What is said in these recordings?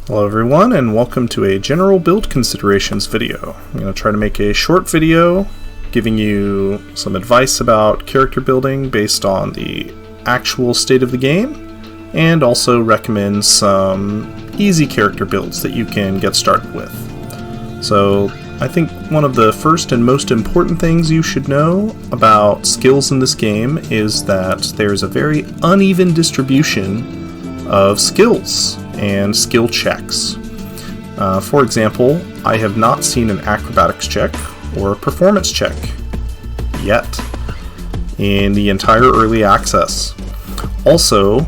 Hello everyone, and welcome to a general build considerations video. I'm going to try to make a short video giving you some advice about character building based on the actual state of the game, and also recommend some easy character builds that you can get started with. So I think one of the first and most important things you should know about skills in this game is that there's a very uneven distribution of skills and skill checks. For example, I have not seen an acrobatics check or a performance check yet in the entire early access. Also,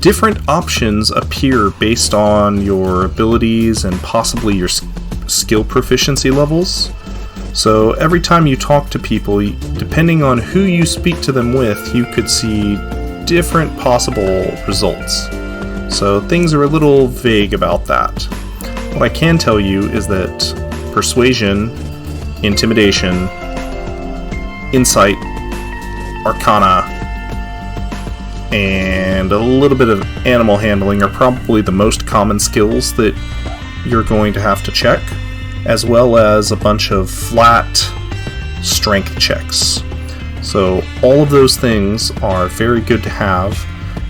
different options appear based on your abilities and possibly your skill proficiency levels. So every time you talk to people, depending on who you speak to them with, you could see different possible results. So things are a little vague about that. What I can tell you is that persuasion, intimidation, insight, arcana, and a little bit of animal handling are probably the most common skills that you're going to have to check, as well as a bunch of flat strength checks. So all of those things are very good to have,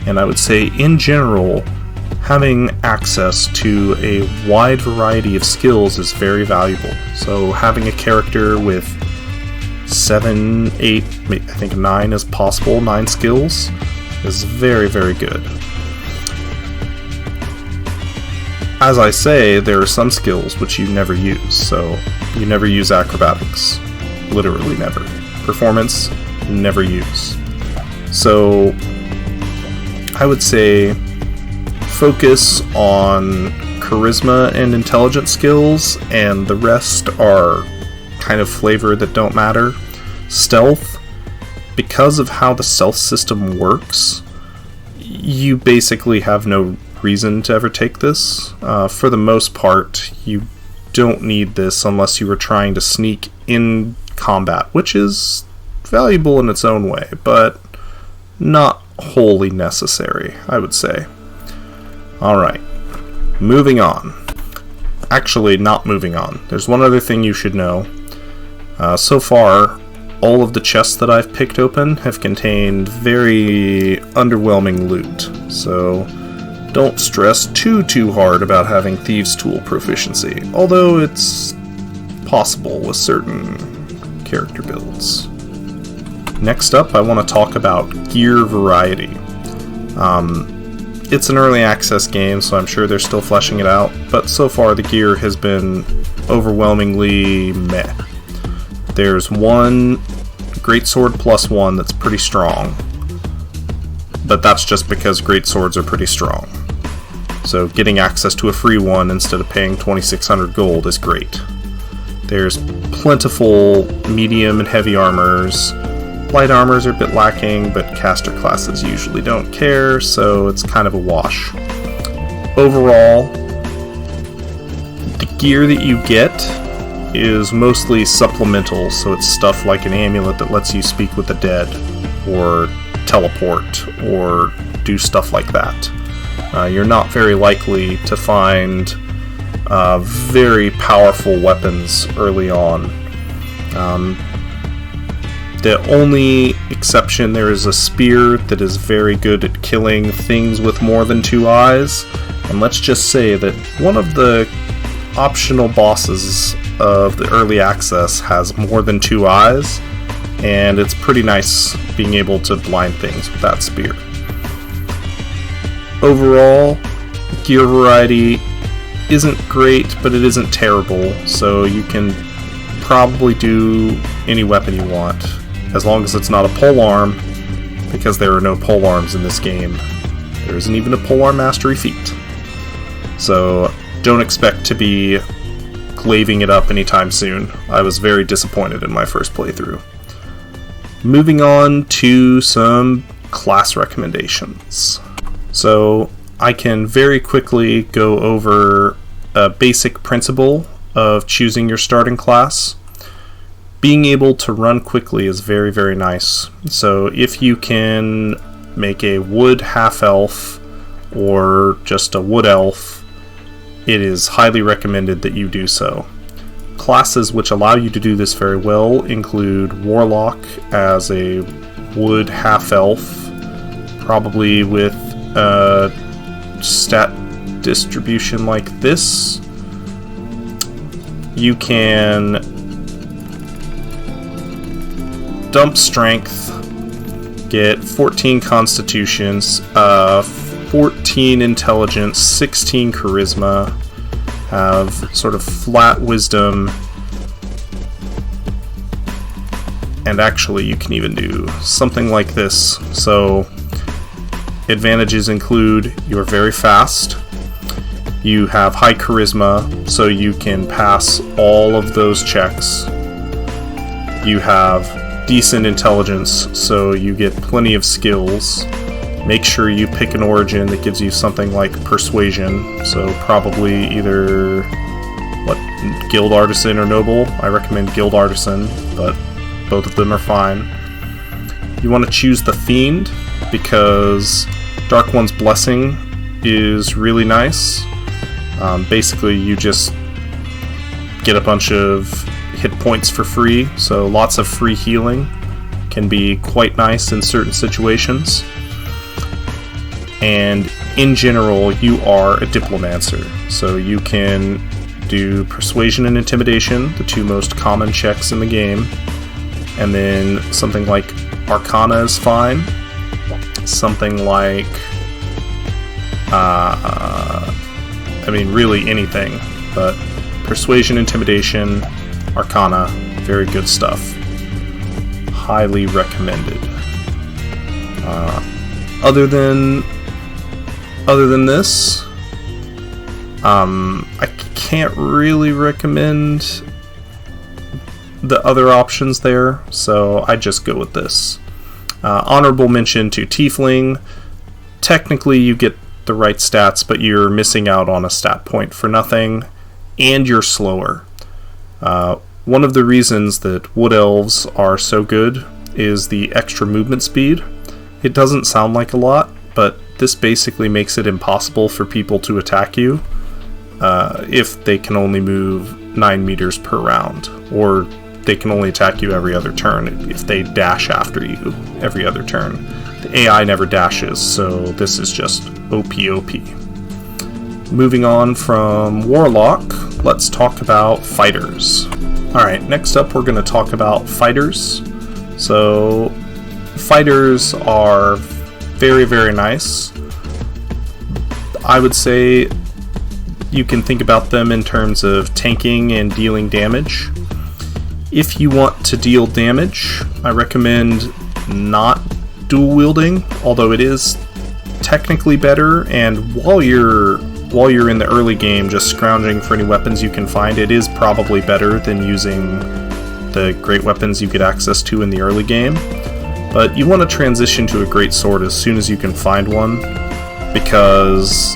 and I would say in general, having access to a wide variety of skills is very valuable. So having a character with 7, 8, I think 9 is possible, 9 skills is very, very good. As I say, there are some skills which you never use, so you never use acrobatics. Literally never. Performance, never use. So I would say focus on charisma and intelligence skills, and the rest are kind of flavor that don't matter. Stealth, because of how the stealth system works, you basically have no reason to ever take this. For the most part, you don't need this unless you were trying to sneak in combat, which is valuable in its own way, but not wholly necessary, I would say. Alright, moving on. Actually, not moving on. There's one other thing you should know. So far, all of the chests that I've picked open have contained very underwhelming loot, so don't stress too hard about having Thieves' Tool proficiency, although it's possible with certain character builds. Next up, I want to talk about gear variety. It's an early access game, so I'm sure they're still fleshing it out, but so far the gear has been overwhelmingly meh. There's one Greatsword +1 that's pretty strong, but that's just because Greatswords are pretty strong. So getting access to a free one instead of paying 2,600 gold is great. There's plentiful medium and heavy armors. Light armors are a bit lacking, but caster classes usually don't care, so it's kind of a wash. Overall, the gear that you get is mostly supplemental, so it's stuff like an amulet that lets you speak with the dead, or teleport, or do stuff like that. You're not very likely to find very powerful weapons early on. The only exception, there is a spear that is very good at killing things with more than 2 eyes, and let's just say that one of the optional bosses of the early access has more than 2 eyes, and it's pretty nice being able to blind things with that spear. Overall, gear variety isn't great, but it isn't terrible, so you can probably do any weapon you want, as long as it's not a polearm, because there are no polearms in this game. There isn't even a polearm mastery feat. So don't expect to be glaving it up anytime soon. I was very disappointed in my first playthrough. Moving on to some class recommendations. So I can very quickly go over a basic principle of choosing your starting class. Being able to run quickly is very, very nice. So if you can make a wood half-elf or just a wood elf it is highly recommended that you do so. Classes which allow you to do this very well include Warlock as a wood half-elf, probably with a stat distribution like this. You can dump strength, get 14 constitutions, 14 intelligence, 16 charisma, have sort of flat wisdom, and actually you can even do something like this. So advantages include you're very fast, you have high charisma, so you can pass all of those checks, you have decent intelligence, so you get plenty of skills. Make sure you pick an origin that gives you something like persuasion, so probably either guild artisan or noble. I recommend guild artisan, but both of them are fine. You want to choose the fiend because Dark One's blessing is really nice. Basically you just get a bunch of hit points for free, so lots of free healing can be quite nice in certain situations. And in general, you are a diplomancer, so you can do persuasion and intimidation, the two most common checks in the game, and then something like Arcana is fine, something like really anything, but persuasion, intimidation, Arcana, very good stuff. Highly recommended. Other than this, I can't really recommend the other options there, so I just go with this. Honorable mention to Tiefling. Technically you get the right stats, but you're missing out on a stat point for nothing, and you're slower. One of the reasons that Wood Elves are so good is the extra movement speed. It doesn't sound like a lot, but this basically makes it impossible for people to attack you if they can only move 9 meters per round, or they can only attack you every other turn if they dash after you every other turn. The AI never dashes, so this is just OP. Moving on from Warlock, let's talk about Fighters. Alright, next up we're going to talk about Fighters. So, Fighters are very, very nice. I would say you can think about them in terms of tanking and dealing damage. If you want to deal damage, I recommend not dual wielding, although it is technically better, and while you're in the early game just scrounging for any weapons you can find, it is probably better than using the great weapons you get access to in the early game. But you want to transition to a great sword as soon as you can find one, because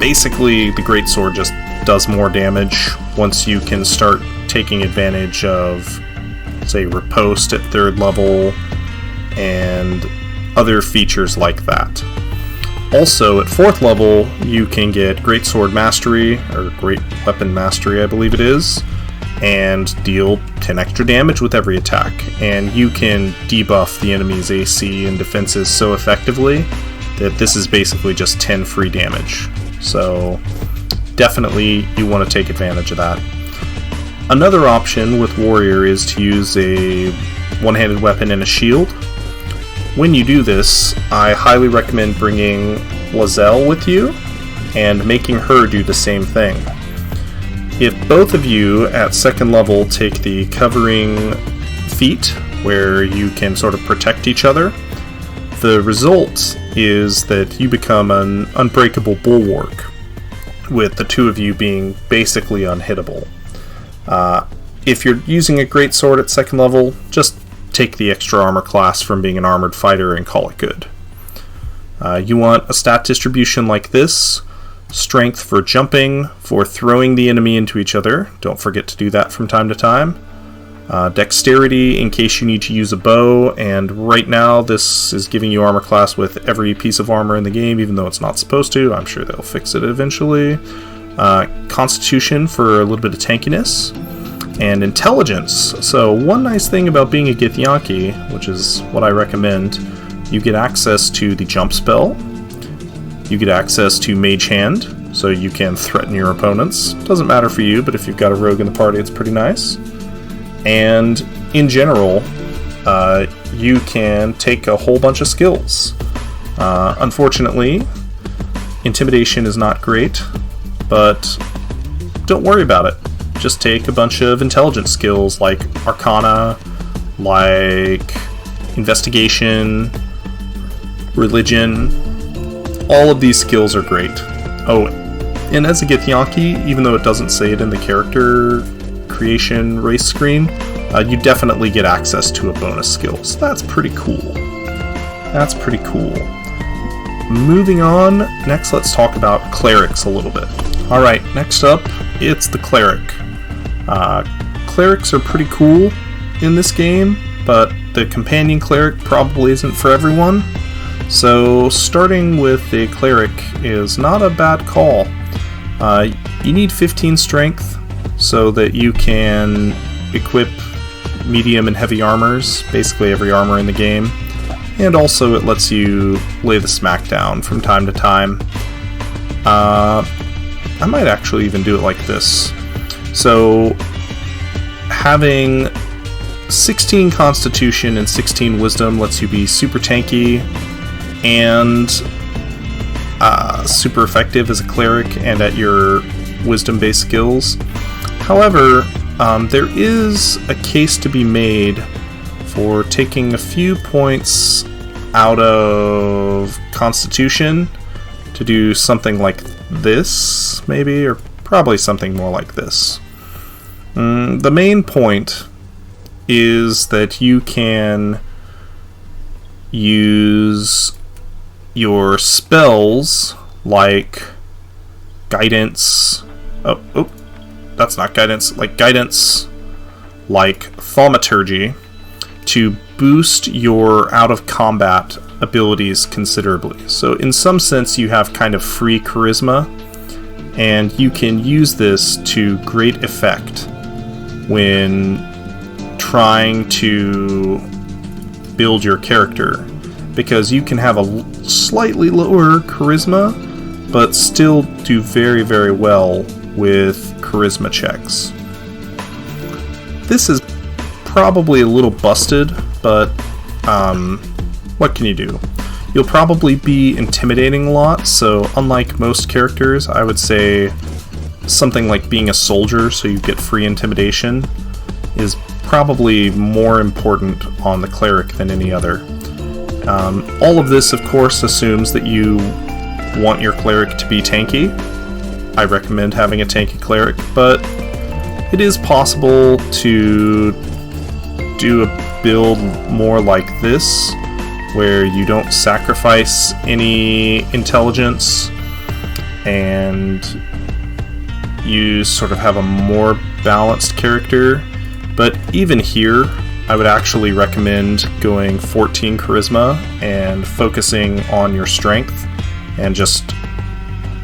basically the great sword just does more damage once you can start taking advantage of, say, riposte at 3rd level and other features like that. Also, at 4th level, you can get Greatsword Mastery, or Great Weapon Mastery, I believe it is, and deal 10 extra damage with every attack. And you can debuff the enemy's AC and defenses so effectively that this is basically just 10 free damage. So, definitely you want to take advantage of that. Another option with Warrior is to use a one-handed weapon and a shield. When you do this, I highly recommend bringing Lazelle with you and making her do the same thing. If both of you at 2nd level take the covering feat, where you can sort of protect each other, the result is that you become an unbreakable bulwark, with the two of you being basically unhittable. If you're using a greatsword at 2nd level, just take the extra armor class from being an armored fighter and call it good. You want a stat distribution like this: strength for jumping, for throwing the enemy into each other, don't forget to do that from time to time, dexterity in case you need to use a bow, and right now this is giving you armor class with every piece of armor in the game, even though it's not supposed to. I'm sure they'll fix it eventually. Constitution for a little bit of tankiness, and Intelligence. So one nice thing about being a Githyanki, which is what I recommend, you get access to the jump spell, you get access to Mage Hand, so you can threaten your opponents. Doesn't matter for you, but if you've got a rogue in the party, it's pretty nice. And in general, you can take a whole bunch of skills. Unfortunately, Intimidation is not great, but don't worry about it. Just take a bunch of intelligence skills like Arcana, like Investigation, Religion. All of these skills are great. Oh, and as a Githyanki, even though it doesn't say it in the character creation race screen, you definitely get access to a bonus skill. So that's pretty cool. That's pretty cool. Moving on, next let's talk about clerics a little bit. Alright, next up, it's the cleric. Clerics are pretty cool in this game, but the companion cleric probably isn't for everyone. So starting with a cleric is not a bad call. You need 15 strength so that you can equip medium and heavy armors, basically every armor in the game. And also it lets you lay the smack down from time to time. I might actually even do it like this. So having 16 Constitution and 16 Wisdom lets you be super tanky and super effective as a cleric and at your Wisdom-based skills. However, there is a case to be made for taking a few points out of Constitution to do something like this, maybe, or probably something more like this. The main point is that you can use your spells like Guidance. Oh, that's not Guidance. Like Guidance, like Thaumaturgy, to boost your out-of-combat abilities considerably. So in some sense you have kind of free charisma, and you can use this to great effect when trying to build your character, because you can have a slightly lower charisma but still do very, very well with charisma checks. This is probably a little busted, but what can you do? You'll probably be intimidating a lot, so unlike most characters, I would say something like being a soldier so you get free intimidation is probably more important on the cleric than any other. All of this, of course, assumes that you want your cleric to be tanky. I recommend having a tanky cleric, but it is possible to do a build more like this, where you don't sacrifice any intelligence and you sort of have a more balanced character. But even here, I would actually recommend going 14 charisma and focusing on your strength and just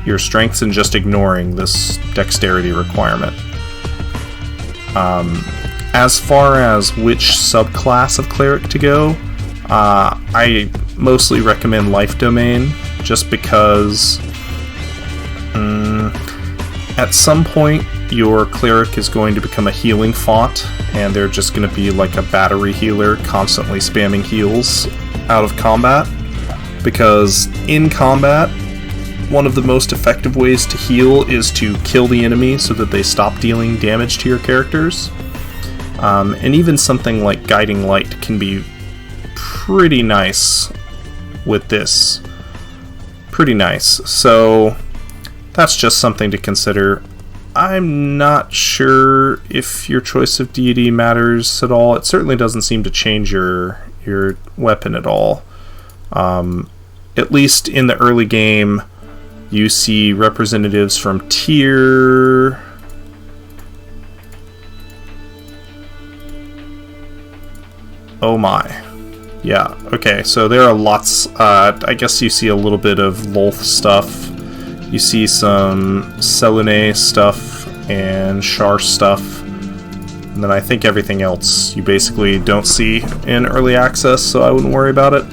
your strengths and just ignoring this dexterity requirement. As far as which subclass of cleric to go, I mostly recommend Life Domain, just because at some point your cleric is going to become a healing font, and they're just going to be like a battery healer, constantly spamming heals out of combat. Because in combat, one of the most effective ways to heal is to kill the enemy so that they stop dealing damage to your characters. And even something like Guiding Light can be pretty nice with this. Pretty nice. So that's just something to consider. I'm not sure if your choice of deity matters at all. It certainly doesn't seem to change your weapon at all. At least in the early game, you see representatives from tier... Oh my. Yeah, okay, so there are lots, I guess you see a little bit of Lolth stuff. You see some Selene stuff and Char stuff, and then I think everything else you basically don't see in early access, so I wouldn't worry about it.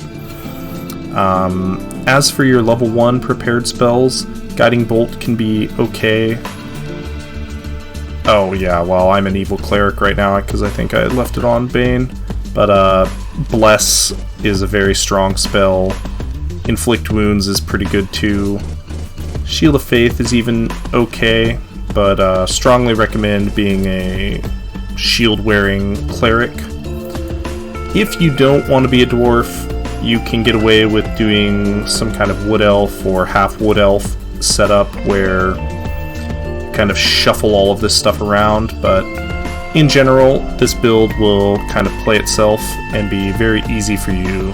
As for your level 1 prepared spells, Guiding Bolt can be okay. Oh yeah, well, I'm an evil cleric right now because I think I left it on Bane. But Bless is a very strong spell. Inflict Wounds is pretty good too. Shield of Faith is even okay, but strongly recommend being a shield-wearing cleric. If you don't want to be a dwarf, you can get away with doing some kind of wood elf or half wood elf setup where you kind of shuffle all of this stuff around, but in general, this build will kind of play itself and be very easy for you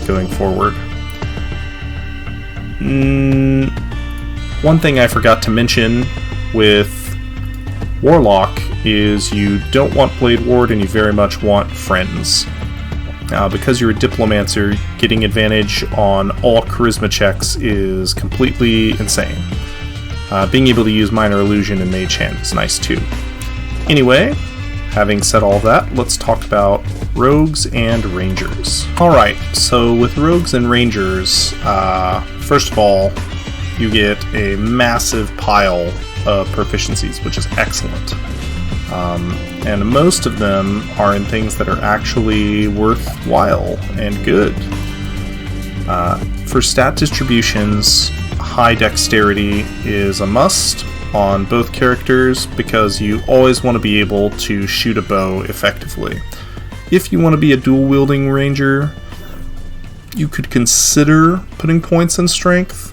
going forward. One thing I forgot to mention with Warlock is you don't want Blade Ward and you very much want Friends. Because you're a Diplomancer, getting advantage on all charisma checks is completely insane. Being able to use Minor Illusion and Mage Hand is nice too. Anyway, having said all that, let's talk about Rogues and Rangers. Alright, so with Rogues and Rangers, first of all, you get a massive pile of proficiencies, which is excellent. And most of them are in things that are actually worthwhile and good. For stat distributions, high dexterity is a must on both characters because you always want to be able to shoot a bow effectively. If you want to be a dual-wielding ranger, you could consider putting points in strength,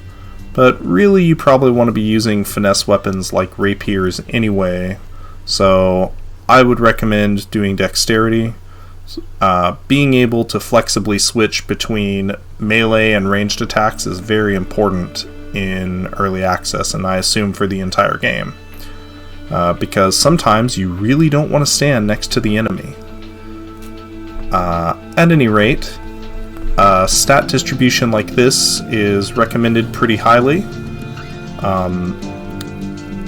but really you probably want to be using finesse weapons like rapiers anyway, so I would recommend doing dexterity. Being able to flexibly switch between melee and ranged attacks is very important in early access, and I assume for the entire game, because sometimes you really don't want to stand next to the enemy. At any rate, stat distribution like this is recommended pretty highly.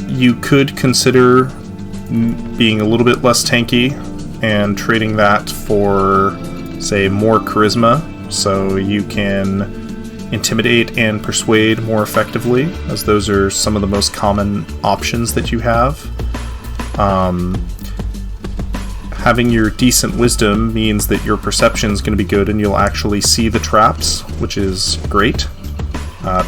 You could consider being a little bit less tanky and trading that for, say, more charisma, so you can intimidate and persuade more effectively, as those are some of the most common options that you have. Having your decent wisdom means that your perception is going to be good and you'll actually see the traps, which is great.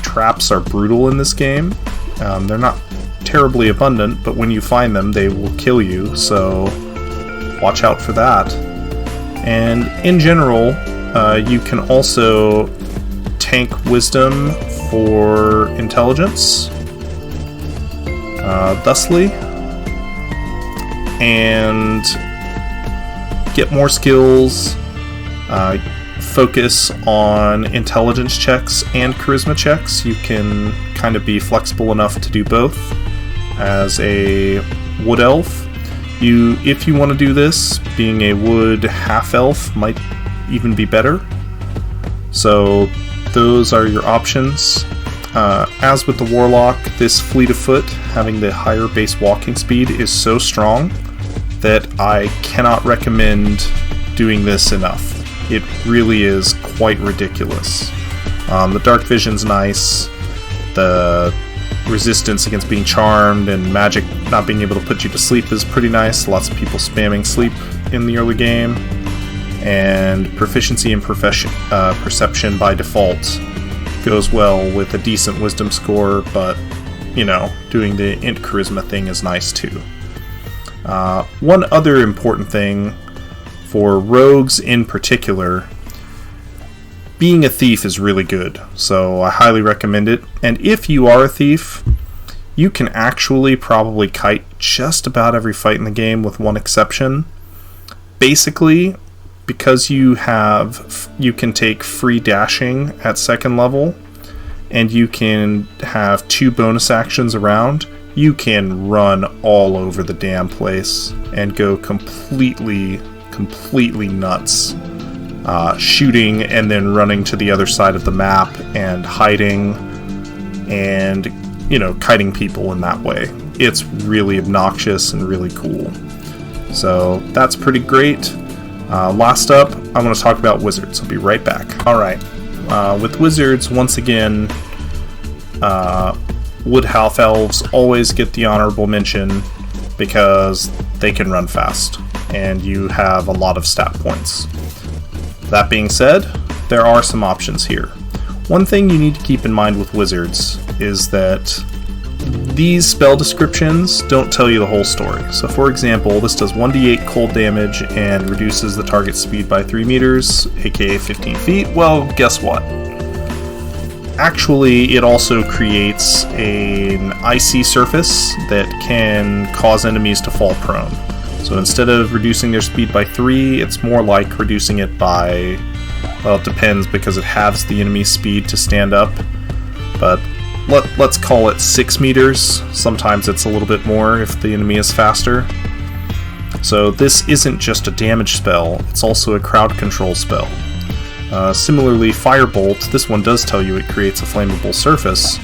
Traps are brutal in this game. They're not terribly abundant, but when you find them, they will kill you, so watch out for that. And in general, you can also tank wisdom for intelligence, thusly, and get more skills, focus on intelligence checks and charisma checks. You can kind of be flexible enough to do both. As a wood elf, if you want to do this, being a wood half elf might even be better. So those are your options. As with the Warlock, this fleet of foot, having the higher base walking speed, is so strong that I cannot recommend doing this enough. It really is quite ridiculous. The dark vision's nice. The resistance against being charmed and magic not being able to put you to sleep is pretty nice. Lots of people spamming sleep in the early game. And proficiency in perception by default goes well with a decent wisdom score, but, you know, doing the int charisma thing is nice too. One other important thing for rogues in particular, being a thief is really good, so I highly recommend it. And if you are a thief, you can actually probably kite just about every fight in the game with one exception. Basically, because you can take free dashing at second level, and you can have 2 bonus actions around, you can run all over the damn place and go completely nuts. Shooting and then running to the other side of the map and hiding and kiting people in that way. It's really obnoxious and really cool. So that's pretty great. Last up, I'm going to talk about wizards. I'll be right back. Alright, with wizards, once again, wood half elves always get the honorable mention because they can run fast, and you have a lot of stat points. That being said, there are some options here. One thing you need to keep in mind with wizards is that these spell descriptions don't tell you the whole story. So for example, this does 1d8 cold damage and reduces the target speed by 3 meters, aka 15 feet. Well, guess what? Actually, it also creates an icy surface that can cause enemies to fall prone. So instead of reducing their speed by 3, it's more like reducing it by, well, it depends because it halves the enemy's speed to stand up, but let's call it 6 meters. Sometimes it's a little bit more if the enemy is faster. So this isn't just a damage spell, it's also a crowd control spell. Similarly, Firebolt, this one does tell you it creates a flammable surface,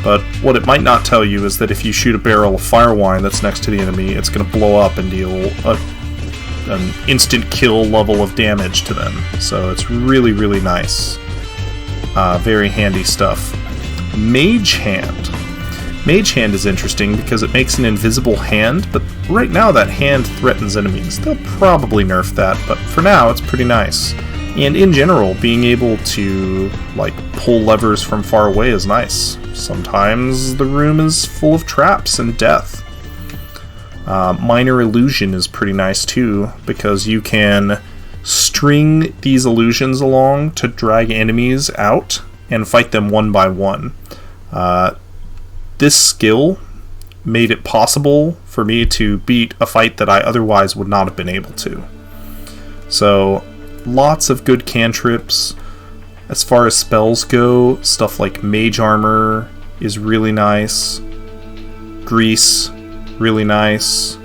but what it might not tell you is that if you shoot a barrel of fire wine that's next to the enemy, it's going to blow up and deal an instant kill level of damage to them. So it's really, really nice. Very handy stuff. Mage Hand. Mage Hand is interesting because it makes an invisible hand, but right now that hand threatens enemies. They'll probably nerf that, but for now it's pretty nice. And in general, being able to pull levers from far away is nice. Sometimes the room is full of traps and death. Minor Illusion is pretty nice too, because you can string these illusions along to drag enemies out and fight them one by one. This skill made it possible for me to beat a fight that I otherwise would not have been able to. So, lots of good cantrips. As far as spells go, stuff like Mage Armor is really nice. Grease, really nice.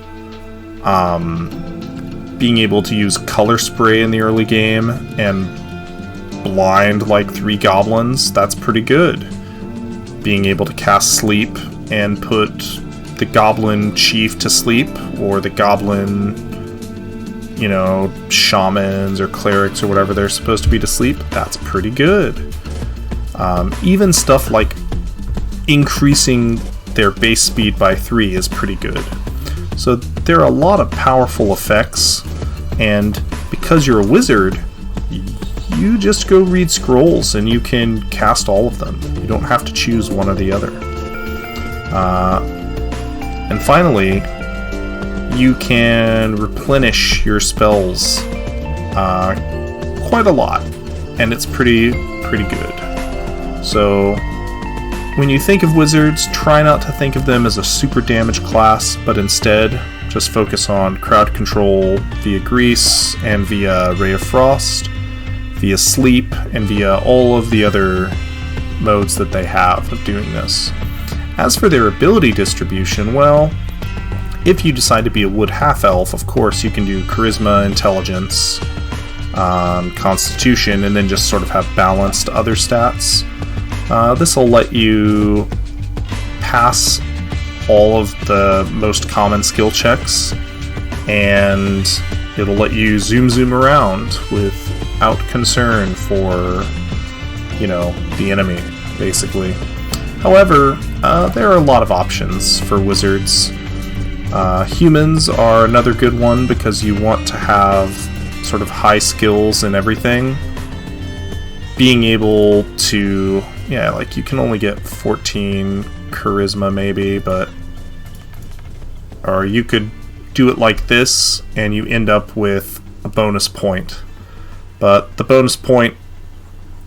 Being able to use Color Spray in the early game and blind 3 goblins, that's pretty good. Being able to cast Sleep and put the goblin chief to sleep, or the goblin, shamans or clerics or whatever they're supposed to be to sleep, that's pretty good. Even stuff like increasing their base speed by 3 is pretty good. So there are a lot of powerful effects, and because you're a wizard, you just go read scrolls and you can cast all of them. You don't have to choose one or the other. And finally, you can replenish your spells quite a lot, and it's pretty good. So when you think of wizards, try not to think of them as a super damage class, but instead just focus on crowd control via Grease and via Ray of Frost, via Sleep, and via all of the other modes that they have of doing this. As for their ability distribution, well, if you decide to be a wood half-elf, of course you can do Charisma, Intelligence, Constitution, and then just sort of have balanced other stats. This will let you pass all of the most common skill checks, and it'll let you zoom around without concern for, the enemy, basically. However, there are a lot of options for wizards. Humans are another good one because you want to have sort of high skills in everything. Being able to, you can only get 14 charisma maybe, or you could do it like this and you end up with a bonus point. But the bonus point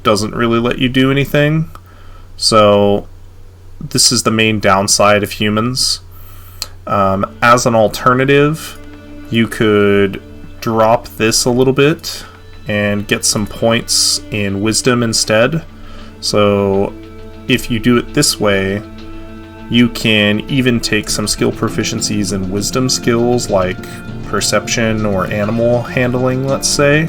doesn't really let you do anything. So this is the main downside of humans. As an alternative, you could drop this a little bit and get some points in wisdom instead. So if you do it this way, you can even take some skill proficiencies in wisdom skills like perception or animal handling, let's say,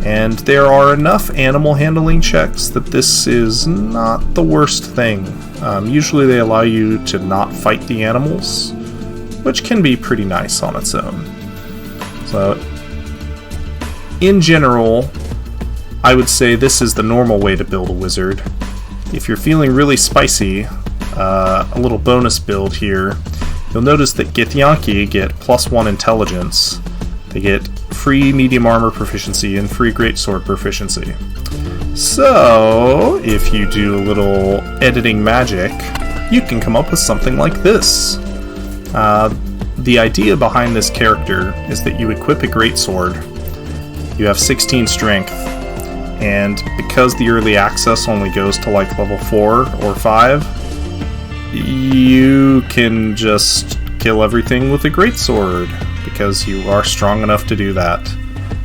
And there are enough animal handling checks that this is not the worst thing. Usually they allow you to not fight the animals, which can be pretty nice on its own. So, in general, I would say this is the normal way to build a wizard. If you're feeling really spicy, a little bonus build here, you'll notice that Githyanki get +1 intelligence. They get free medium armor proficiency and free greatsword proficiency. So, if you do a little editing magic, you can come up with something like this. The idea behind this character is that you equip a greatsword. You have 16 strength, and because the early access only goes to like level 4 or 5, you can just kill everything with a greatsword, because you are strong enough to do that.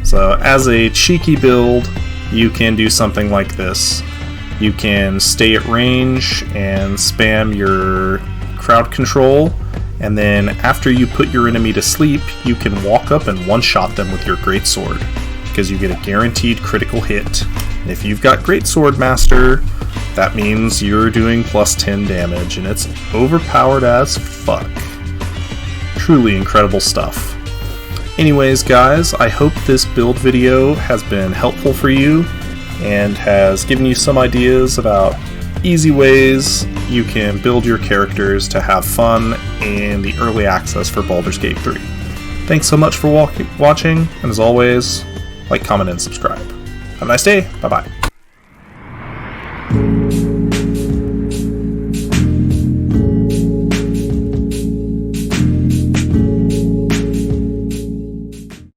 So as a cheeky build, you can do something like this. You can stay at range and spam your crowd control, and then after you put your enemy to sleep, you can walk up and one-shot them with your greatsword, because you get a guaranteed critical hit. And if you've got Greatsword Master, that means you're doing +10 damage, and it's overpowered as fuck. Truly incredible stuff. Anyways, guys, I hope this build video has been helpful for you and has given you some ideas about easy ways you can build your characters to have fun in the early access for Baldur's Gate 3. Thanks so much for watching, and as always, like, comment, and subscribe. Have a nice day. Bye-bye.